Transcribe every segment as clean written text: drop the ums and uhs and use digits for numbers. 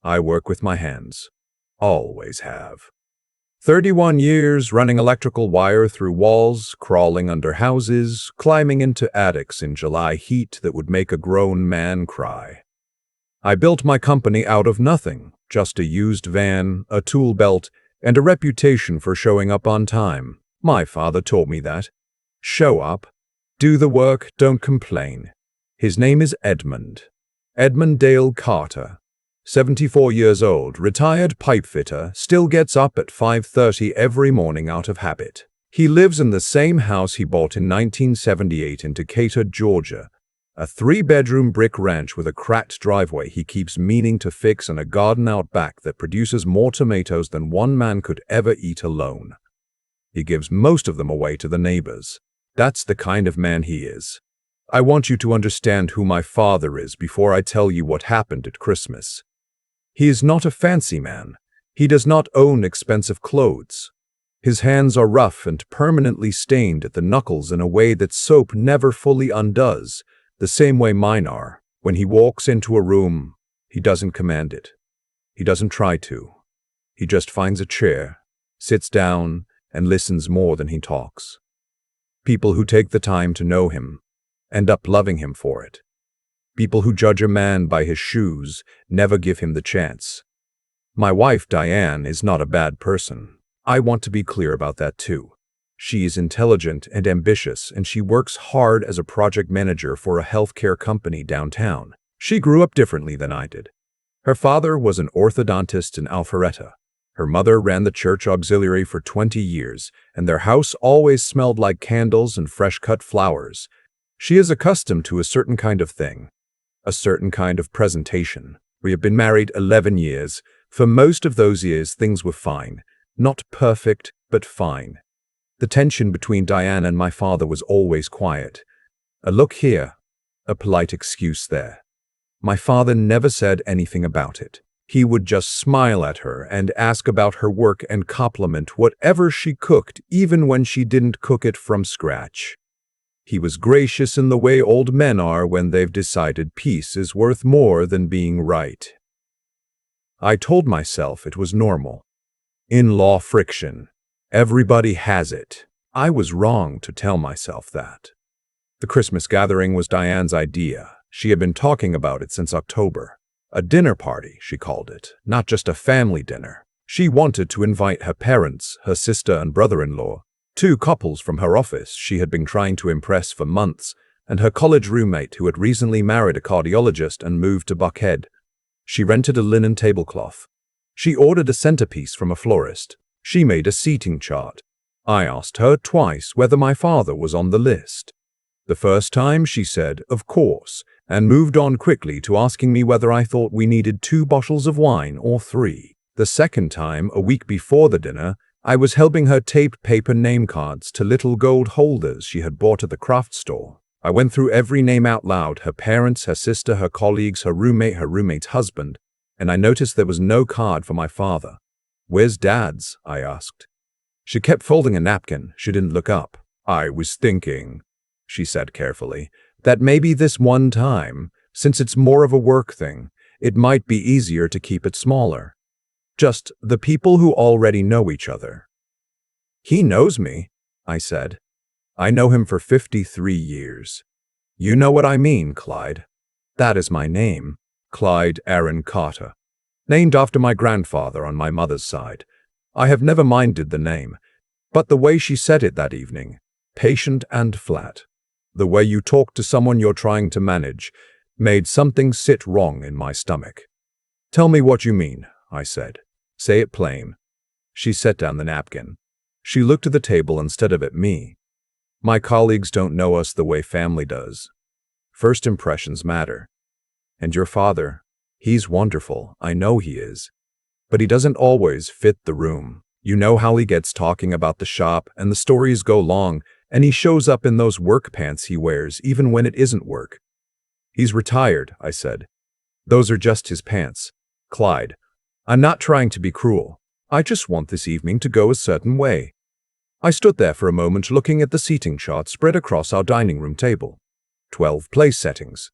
I work with my hands. Always have. 31 years running electrical wire through walls, crawling under houses, climbing into attics in July heat that would make a grown man cry. I built my company out of nothing, just a used van, a tool belt, and a reputation for showing up on time. My father taught me that. Show up, do the work, don't complain. His name is Edmund. Edmund Dale Carter. 74 years old, retired pipe fitter, still gets up at 5:30 every morning out of habit. He lives in the same house he bought in 1978 in Decatur, Georgia, a 3-bedroom brick ranch with a cracked driveway he keeps meaning to fix and a garden out back that produces more tomatoes than one man could ever eat alone. He gives most of them away to the neighbors. That's the kind of man he is. I want you to understand who my father is before I tell you what happened at Christmas. He is not a fancy man. He does not own expensive clothes. His hands are rough and permanently stained at the knuckles in a way that soap never fully undoes, the same way mine are. When he walks into a room, he doesn't command it. He doesn't try to. He just finds a chair, sits down, and listens more than he talks. People who take the time to know him end up loving him for it. People who judge a man by his shoes never give him the chance. My wife, Diane, is not a bad person. I want to be clear about that too. She is intelligent and ambitious, and she works hard as a project manager for a healthcare company downtown. She grew up differently than I did. Her father was an orthodontist in Alpharetta. Her mother ran the church auxiliary for 20 years, and their house always smelled like candles and fresh-cut flowers. She is accustomed to a certain kind of thing. A certain kind of presentation. We have been married 11 years. For most of those years, things were fine. Not perfect, but fine. The tension between Diane and my father was always quiet. A look here, a polite excuse there. My father never said anything about it. He would just smile at her and ask about her work and compliment whatever she cooked, even when she didn't cook it from scratch. He was gracious in the way old men are when they've decided peace is worth more than being right. I told myself it was normal. In-law friction. Everybody has it. I was wrong to tell myself that. The Christmas gathering was Diane's idea. She had been talking about it since October. A dinner party, she called it, not just a family dinner. She wanted to invite her parents, her sister and brother-in-law, 2 couples from her office she had been trying to impress for months, and her college roommate who had recently married a cardiologist and moved to Buckhead. She rented a linen tablecloth. She ordered a centerpiece from a florist. She made a seating chart. I asked her twice whether my father was on the list. The first time she said, of course, and moved on quickly to asking me whether I thought we needed 2 bottles of wine or 3. The second time, a week before the dinner, I was helping her tape paper name cards to little gold holders she had bought at the craft store. I went through every name out loud, her parents, her sister, her colleagues, her roommate's husband, and I noticed there was no card for my father. Where's Dad's? I asked. She kept folding a napkin. She didn't look up. I was thinking, she said carefully, that maybe this one time, since it's more of a work thing, it might be easier to keep it smaller. Just the people who already know each other. He knows me, I said. I know him for 53 years. You know what I mean, Clyde. That is my name, Clyde Aaron Carter. Named after my grandfather on my mother's side. I have never minded the name, but the way she said it that evening, patient and flat, the way you talk to someone you're trying to manage, made something sit wrong in my stomach. Tell me what you mean, I said. Say it plain. She set down the napkin. She looked at the table instead of at me. My colleagues don't know us the way family does. First impressions matter. And your father, he's wonderful, I know he is. But he doesn't always fit the room. You know how he gets talking about the shop, and the stories go long, and he shows up in those work pants he wears even when it isn't work. He's retired, I said. Those are just his pants. Clyde, I'm not trying to be cruel. I just want this evening to go a certain way. I stood there for a moment looking at the seating chart spread across our dining room table. 12 place settings.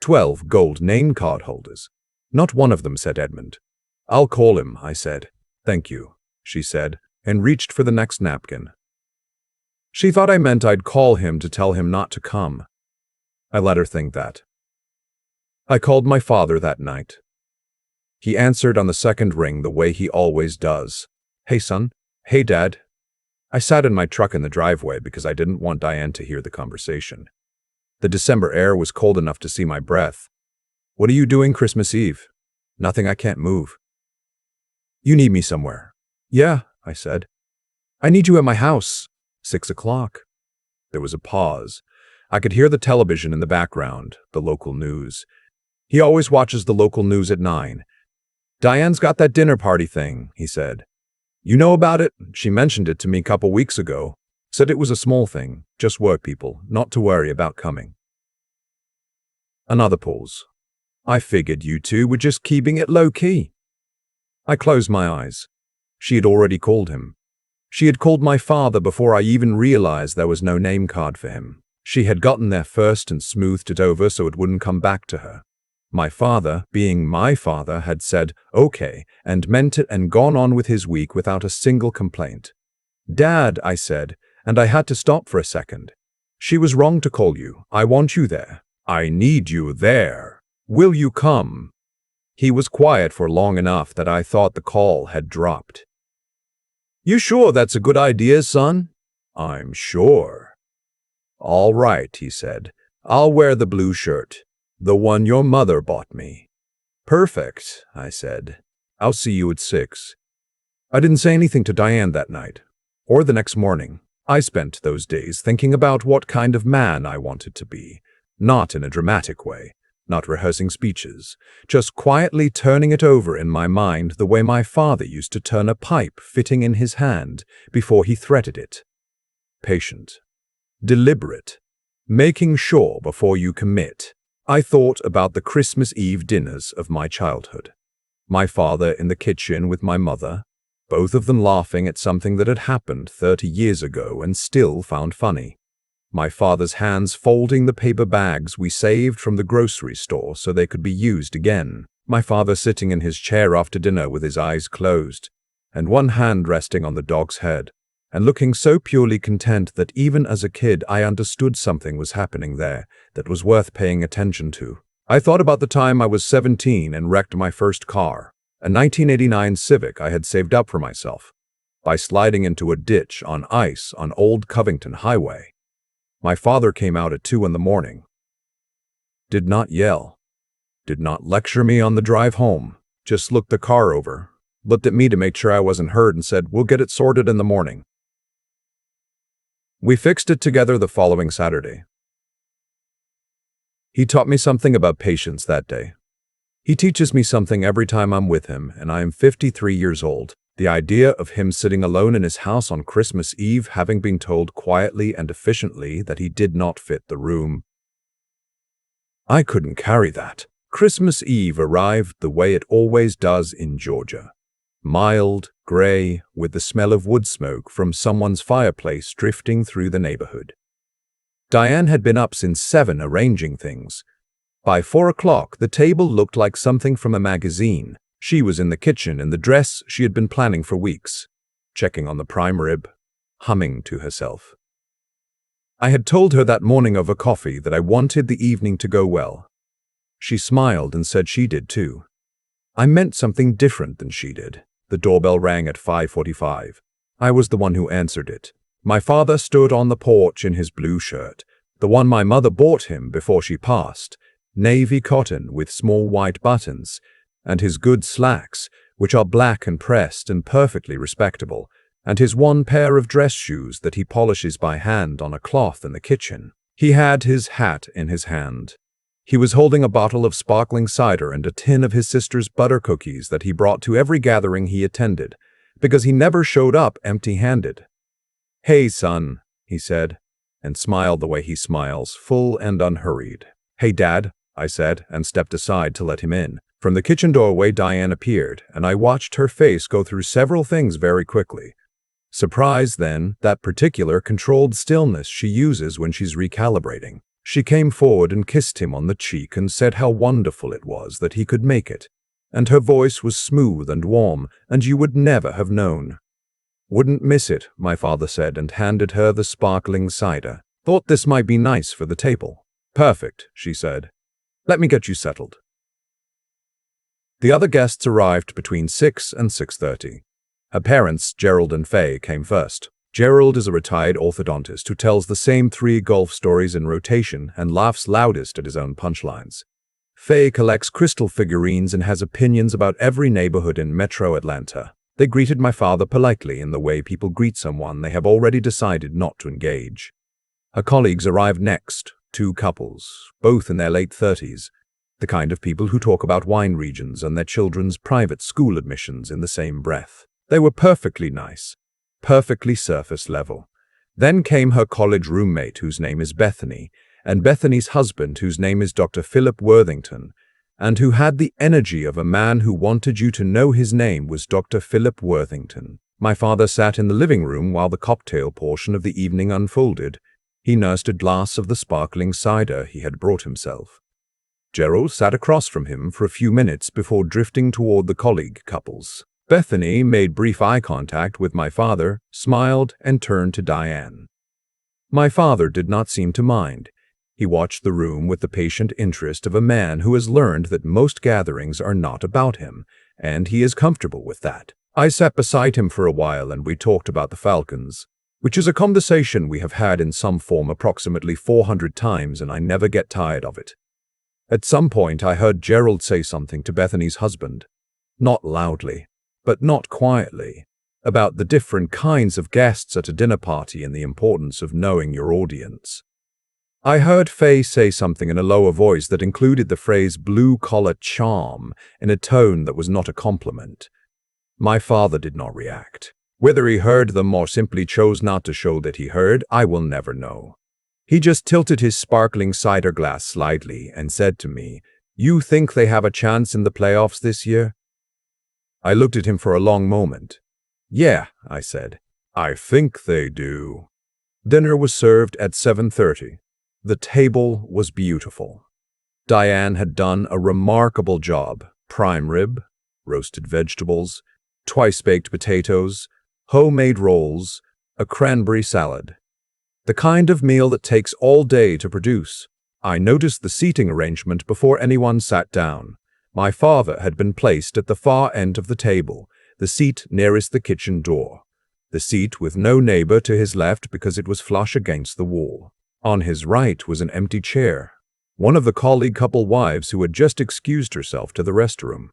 12 gold name card holders. Not one of them said Edmund. I'll call him, I said. Thank you, she said, and reached for the next napkin. She thought I meant I'd call him to tell him not to come. I let her think that. I called my father that night. He answered on the second ring the way he always does. Hey, son. Hey, Dad. I sat in my truck in the driveway because I didn't want Diane to hear the conversation. The December air was cold enough to see my breath. What are you doing Christmas Eve? Nothing, I can't move. You need me somewhere. Yeah, I said. I need you at my house. 6 o'clock. There was a pause. I could hear the television in the background, the local news. He always watches the local news at 9. Diane's got that dinner party thing, he said. You know about it? She mentioned it to me a couple weeks ago. Said it was a small thing, just work people, not to worry about coming. Another pause. I figured you two were just keeping it low-key. I closed my eyes. She had already called him. She had called my father before I even realized there was no name card for him. She had gotten there first and smoothed it over so it wouldn't come back to her. My father, being my father, had said, okay, and meant it and gone on with his week without a single complaint. Dad, I said, and I had to stop for a second. She was wrong to call you. I want you there. I need you there. Will you come? He was quiet for long enough that I thought the call had dropped. You sure that's a good idea, son? I'm sure. All right, he said. I'll wear the blue shirt. The one your mother bought me. Perfect, I said. I'll see you at 6. I didn't say anything to Diane that night, or the next morning. I spent those days thinking about what kind of man I wanted to be, not in a dramatic way, not rehearsing speeches, just quietly turning it over in my mind the way my father used to turn a pipe fitting in his hand before he threaded it. Patient, deliberate, making sure before you commit. I thought about the Christmas Eve dinners of my childhood. My father in the kitchen with my mother, both of them laughing at something that had happened 30 years ago and still found funny. My father's hands folding the paper bags we saved from the grocery store so they could be used again. My father sitting in his chair after dinner with his eyes closed, and one hand resting on the dog's head, and looking so purely content that even as a kid I understood something was happening there that was worth paying attention to. I thought about the time I was 17 and wrecked my first car, a 1989 Civic I had saved up for myself, by sliding into a ditch on ice on Old Covington Highway. My father came out at 2 in the morning. Did not yell, did not lecture me on the drive home, just looked the car over, looked at me to make sure I wasn't hurt and said, "We'll get it sorted in the morning." We fixed it together the following Saturday. He taught me something about patience that day. He teaches me something every time I'm with him, and I am 53 years old. The idea of him sitting alone in his house on Christmas Eve, having been told quietly and efficiently that he did not fit the room. I couldn't carry that. Christmas Eve arrived the way it always does in Georgia. Mild, gray, with the smell of wood smoke from someone's fireplace drifting through the neighborhood. Diane had been up since 7 arranging things. By 4 o'clock, the table looked like something from a magazine. She was in the kitchen in the dress she had been planning for weeks, checking on the prime rib, humming to herself. I had told her that morning over coffee that I wanted the evening to go well. She smiled and said she did too. I meant something different than she did. The doorbell rang at 5:45. I was the one who answered it. My father stood on the porch in his blue shirt, the one my mother bought him before she passed, navy cotton with small white buttons, and his good slacks, which are black and pressed and perfectly respectable, and his one pair of dress shoes that he polishes by hand on a cloth in the kitchen. He had his hat in his hand. He was holding a bottle of sparkling cider and a tin of his sister's butter cookies that he brought to every gathering he attended, because he never showed up empty-handed. "Hey, son," he said, and smiled the way he smiles, full and unhurried. "Hey, Dad," I said, and stepped aside to let him in. From the kitchen doorway, Diane appeared, and I watched her face go through several things very quickly. Surprise, then, that particular controlled stillness she uses when she's recalibrating. She came forward and kissed him on the cheek and said how wonderful it was that he could make it. and her voice was smooth and warm, and you would never have known. "Wouldn't miss it," my father said, and handed her the sparkling cider. "Thought this might be nice for the table." "Perfect," she said. "Let me get you settled." The other guests arrived between 6 and 6:30. Her parents, Gerald and Faye, came first. Gerald is a retired orthodontist who tells the same 3 golf stories in rotation and laughs loudest at his own punchlines. Faye collects crystal figurines and has opinions about every neighborhood in Metro Atlanta. They greeted my father politely in the way people greet someone they have already decided not to engage. Her colleagues arrived next, 2 couples, both in their late 30s, the kind of people who talk about wine regions and their children's private school admissions in the same breath. They were perfectly nice, perfectly surface level. Then came her college roommate, whose name is Bethany, and Bethany's husband, whose name is Dr. Philip Worthington, and who had the energy of a man who wanted you to know his name was Dr. Philip Worthington. My father sat in the living room while the cocktail portion of the evening unfolded. He nursed a glass of the sparkling cider he had brought himself. Gerald sat across from him for a few minutes before drifting toward the colleague couples. Bethany made brief eye contact with my father, smiled, and turned to Diane. My father did not seem to mind. He watched the room with the patient interest of a man who has learned that most gatherings are not about him, and he is comfortable with that. I sat beside him for a while and we talked about the Falcons, which is a conversation we have had in some form approximately 400 times, and I never get tired of it. At some point I heard Gerald say something to Bethany's husband, not loudly, but not quietly, about the different kinds of guests at a dinner party and the importance of knowing your audience. I heard Faye say something in a lower voice that included the phrase blue-collar charm in a tone that was not a compliment. My father did not react. Whether he heard them or simply chose not to show that he heard, I will never know. He just tilted his sparkling cider glass slightly and said to me, "You think they have a chance in the playoffs this year?" I looked at him for a long moment. "Yeah," I said. "I think they do." Dinner was served at 7:30. The table was beautiful. Diane had done a remarkable job. Prime rib, roasted vegetables, twice-baked potatoes, homemade rolls, a cranberry salad. The kind of meal that takes all day to produce. I noticed the seating arrangement before anyone sat down. My father had been placed at the far end of the table, the seat nearest the kitchen door. The seat with no neighbor to his left because it was flush against the wall. On his right was an empty chair, one of the colleague couple wives who had just excused herself to the restroom.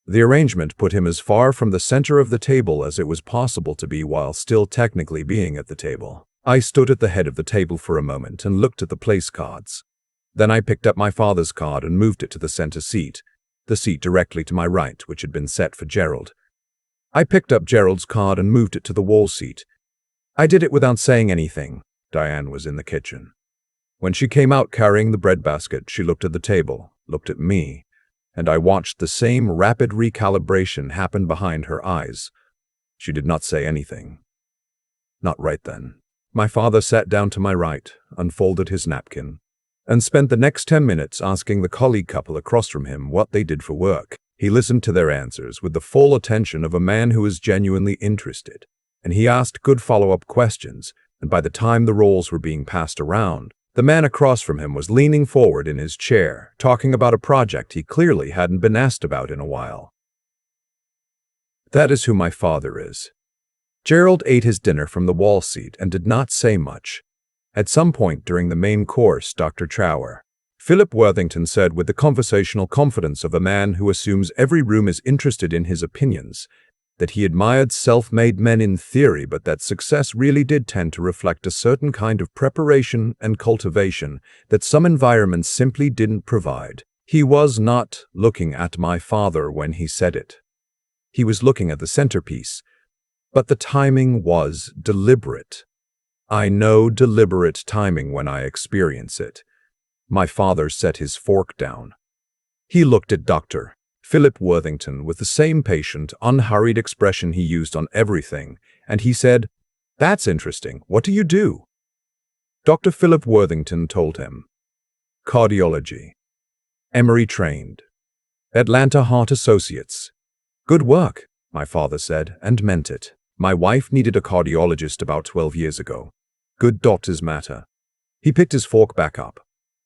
The arrangement put him as far from the center of the table as it was possible to be while still technically being at the table. I stood at the head of the table for a moment and looked at the place cards. Then I picked up my father's card and moved it to the center seat, the seat directly to my right, which had been set for Gerald. I picked up Gerald's card and moved it to the wall seat. I did it without saying anything. Diane was in the kitchen. When she came out carrying the breadbasket, she looked at the table, looked at me, and I watched the same rapid recalibration happen behind her eyes. She did not say anything. Not right then. My father sat down to my right, unfolded his napkin, and spent the next 10 minutes asking the colleague couple across from him what they did for work. He listened to their answers with the full attention of a man who is genuinely interested, and he asked good follow-up questions, and by the time the rolls were being passed around, the man across from him was leaning forward in his chair, talking about a project he clearly hadn't been asked about in a while. That is who my father is. Gerald ate his dinner from the wall seat and did not say much. At some point during the main course, Dr. Trower, Philip Worthington said with the conversational confidence of a man who assumes every room is interested in his opinions, that he admired self-made men in theory, but that success really did tend to reflect a certain kind of preparation and cultivation that some environments simply didn't provide. He was not looking at my father when he said it. He was looking at the centerpiece, but the timing was deliberate. I know deliberate timing when I experience it. My father set his fork down. He looked at Dr. Philip Worthington with the same patient, unhurried expression he used on everything, and he said, "That's interesting. What do you do?" Dr. Philip Worthington told him, "Cardiology. Emory trained. Atlanta Heart Associates. Good work, my father said, and meant it. My wife needed a cardiologist about 12 years ago. Good doctors matter. He picked his fork back up.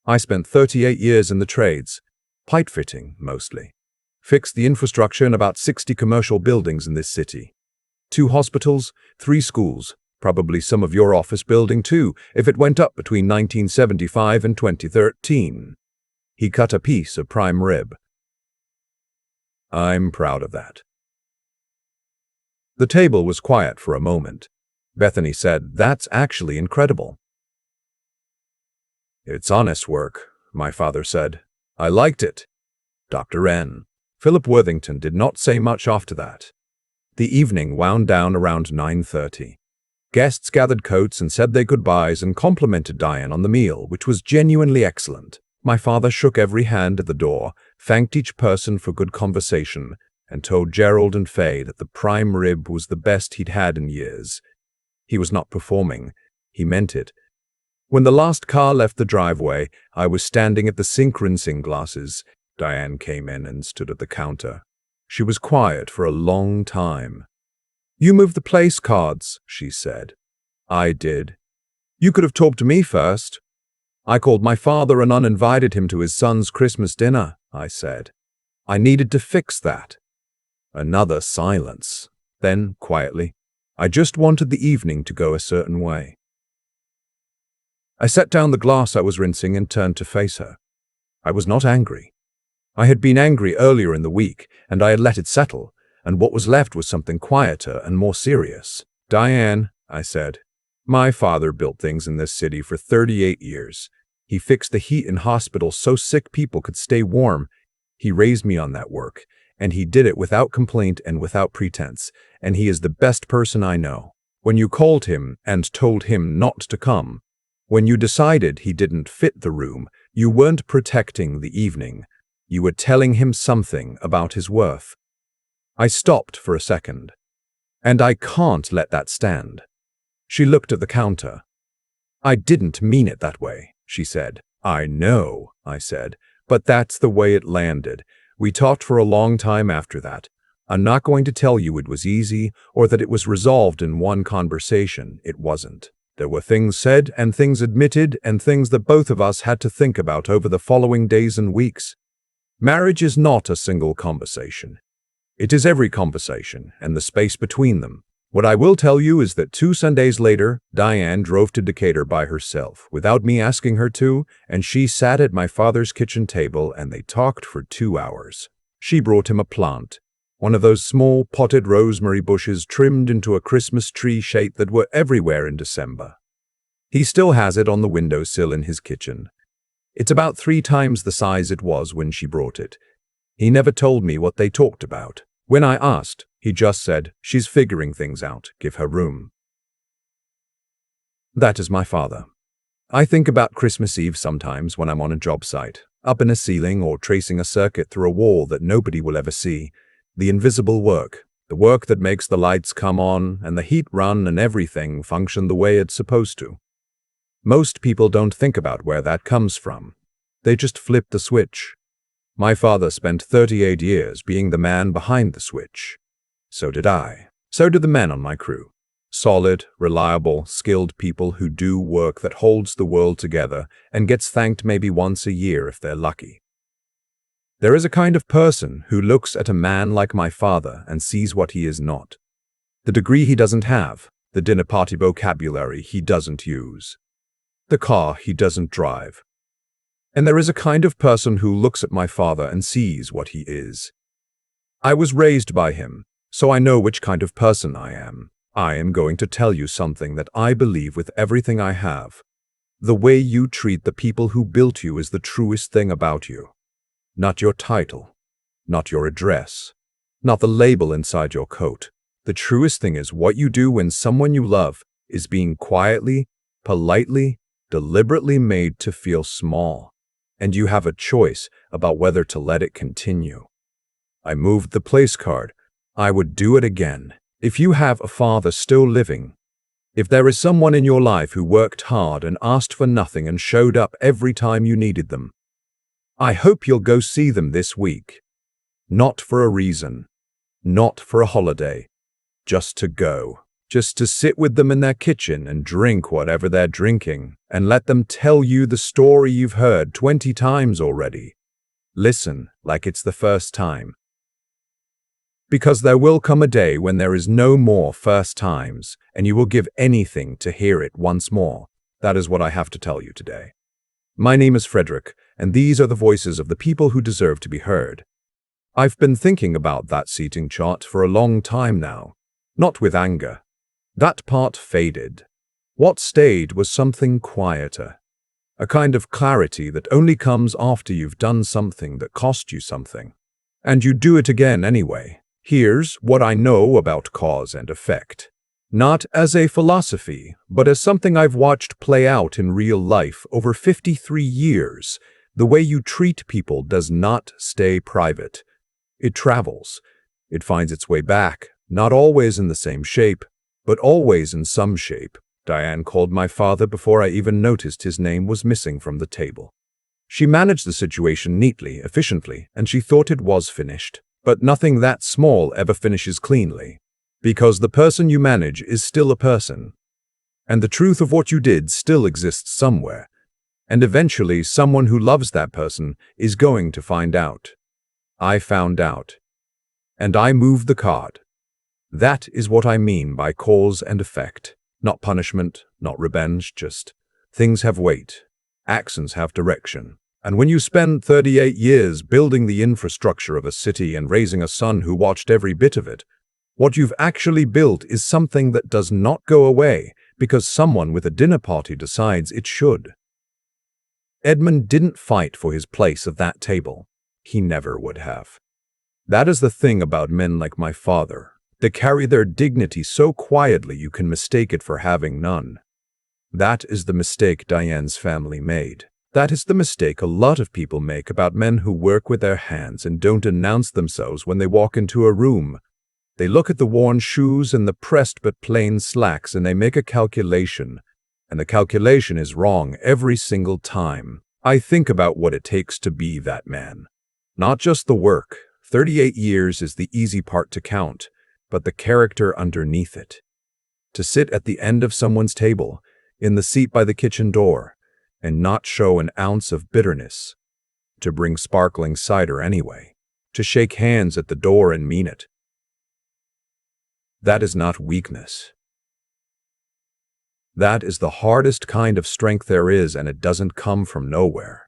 I spent 38 years in the trades, pipe fitting mostly. Fixed the infrastructure in about 60 commercial buildings in this city. 2 hospitals, 3 schools, probably some of your office building too, if it went up between 1975 and 2013. He cut a piece of prime rib. I'm proud of that. The table was quiet for a moment. Bethany said, "That's actually incredible." "It's honest work," my father said. "I liked it." Dr. N. Philip Worthington did not say much after that. The evening wound down around 9:30. Guests gathered coats and said their goodbyes and complimented Diane on the meal, which was genuinely excellent. My father shook every hand at the door, thanked each person for good conversation, and told Gerald and Faye that the prime rib was the best he'd had in years. He was not performing. He meant it. When the last car left the driveway, I was standing at the sink rinsing glasses. Diane came in and stood at the counter. She was quiet for a long time. "You moved the place cards," she said. "I did." "You could have talked to me first." "I called my father and uninvited him to his son's Christmas dinner," I said. "I needed to fix that." Another silence. Then, quietly, "I just wanted the evening to go a certain way." I set down the glass I was rinsing and turned to face her. I was not angry. I had been angry earlier in the week, and I had let it settle, and what was left was something quieter and more serious. "Diane," I said, "my father built things in this city for 38 years. He fixed the heat in hospitals so sick people could stay warm. He raised me on that work, and he did it without complaint and without pretense, and he is the best person I know. When you called him and told him not to come, when you decided he didn't fit the room, you weren't protecting the evening. You were telling him something about his worth." I stopped for a second. "And I can't let that stand." She looked at the counter. "I didn't mean it that way," she said. "I know," I said, "but that's the way it landed. We talked for a long time after that. I'm not going to tell you it was easy or that it was resolved in one conversation. It wasn't. There were things said and things admitted and things that both of us had to think about over the following days and weeks. Marriage is not a single conversation. It is every conversation and the space between them. What I will tell you is that 2 Sundays later, Diane drove to Decatur by herself, without me asking her to, and she sat at my father's kitchen table and they talked for 2 hours. She brought him a plant, one of those small potted rosemary bushes trimmed into a Christmas tree shape that were everywhere in December. He still has it on the windowsill in his kitchen. It's about 3 times the size it was when she brought it. He never told me what they talked about. When I asked, he just said, "She's figuring things out, give her room." That is my father. I think about Christmas Eve sometimes when I'm on a job site, up in a ceiling or tracing a circuit through a wall that nobody will ever see. The invisible work, the work that makes the lights come on and the heat run and everything function the way it's supposed to. Most people don't think about where that comes from. They just flip the switch. My father spent 38 years being the man behind the switch. So did I. So did the men on my crew. Solid, reliable, skilled people who do work that holds the world together and gets thanked maybe once a year if they're lucky. There is a kind of person who looks at a man like my father and sees what he is not. The degree he doesn't have, the dinner party vocabulary he doesn't use, the car he doesn't drive. And there is a kind of person who looks at my father and sees what he is. I was raised by him, so I know which kind of person I am. I am going to tell you something that I believe with everything I have. The way you treat the people who built you is the truest thing about you. Not your title, not your address, not the label inside your coat. The truest thing is what you do when someone you love is being quietly, politely, deliberately made to feel small, and you have a choice about whether to let it continue. I moved the place card. I would do it again. If you have a father still living, if there is someone in your life who worked hard and asked for nothing and showed up every time you needed them, I hope you'll go see them this week. Not for a reason, not for a holiday, just to go. Just to sit with them in their kitchen and drink whatever they're drinking, and let them tell you the story you've heard 20 times already. Listen like it's the first time. Because there will come a day when there is no more first times, and you will give anything to hear it once more. That is what I have to tell you today. My name is Frederick, and these are the voices of the people who deserve to be heard. I've been thinking about that seating chart for a long time now, not with anger. That part faded. What stayed was something quieter, a kind of clarity that only comes after you've done something that cost you something. And you do it again anyway. Here's what I know about cause and effect. Not as a philosophy, but as something I've watched play out in real life over 53 years. The way you treat people does not stay private. It travels. It finds its way back, not always in the same shape, but always in some shape. Diane called my father before I even noticed his name was missing from the table. She managed the situation neatly, efficiently, and she thought it was finished. But nothing that small ever finishes cleanly, because the person you manage is still a person, and the truth of what you did still exists somewhere, and eventually someone who loves that person is going to find out. I found out, and I moved the card. That is what I mean by cause and effect. Not punishment, not revenge, just things have weight, actions have direction. And when you spend 38 years building the infrastructure of a city and raising a son who watched every bit of it, what you've actually built is something that does not go away because someone with a dinner party decides it should. Edmund didn't fight for his place at that table. He never would have. That is the thing about men like my father. They carry their dignity so quietly you can mistake it for having none. That is the mistake Diane's family made. That is the mistake a lot of people make about men who work with their hands and don't announce themselves when they walk into a room. They look at the worn shoes and the pressed but plain slacks and they make a calculation. And the calculation is wrong every single time. I think about what it takes to be that man. Not just the work. 38 years is the easy part to count, but the character underneath it. To sit at the end of someone's table, in the seat by the kitchen door, and not show an ounce of bitterness. To bring sparkling cider anyway. To shake hands at the door and mean it. That is not weakness. That is the hardest kind of strength there is, and it doesn't come from nowhere.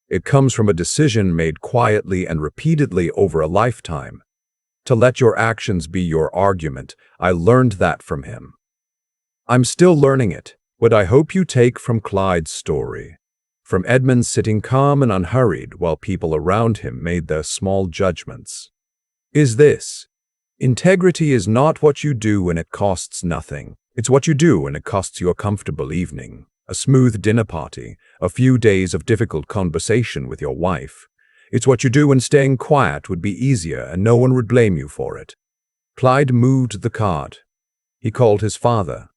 It comes from a decision made quietly and repeatedly over a lifetime. To let your actions be your argument. I learned that from him. I'm still learning it. What I hope you take from Clyde's story, from Edmund sitting calm and unhurried while people around him made their small judgments, is this: integrity is not what you do when it costs nothing. It's what you do when it costs you a comfortable evening, a smooth dinner party, a few days of difficult conversation with your wife. It's what you do when staying quiet would be easier and no one would blame you for it. Clyde moved the card. He called his father.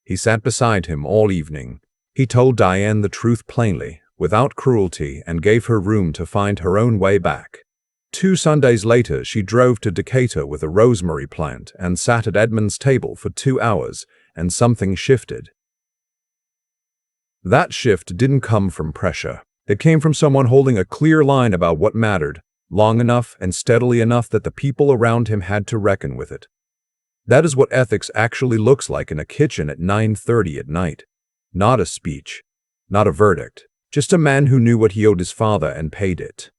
He sat beside him all evening. He told Diane the truth plainly, without cruelty, and gave her room to find her own way back. 2 Sundays later, she drove to Decatur with a rosemary plant and sat at Edmund's table for 2 hours, and something shifted. That shift didn't come from pressure. It came from someone holding a clear line about what mattered, long enough and steadily enough that the people around him had to reckon with it. That is what ethics actually looks like in a kitchen at 9:30 at night. Not a speech, not a verdict, just a man who knew what he owed his father and paid it.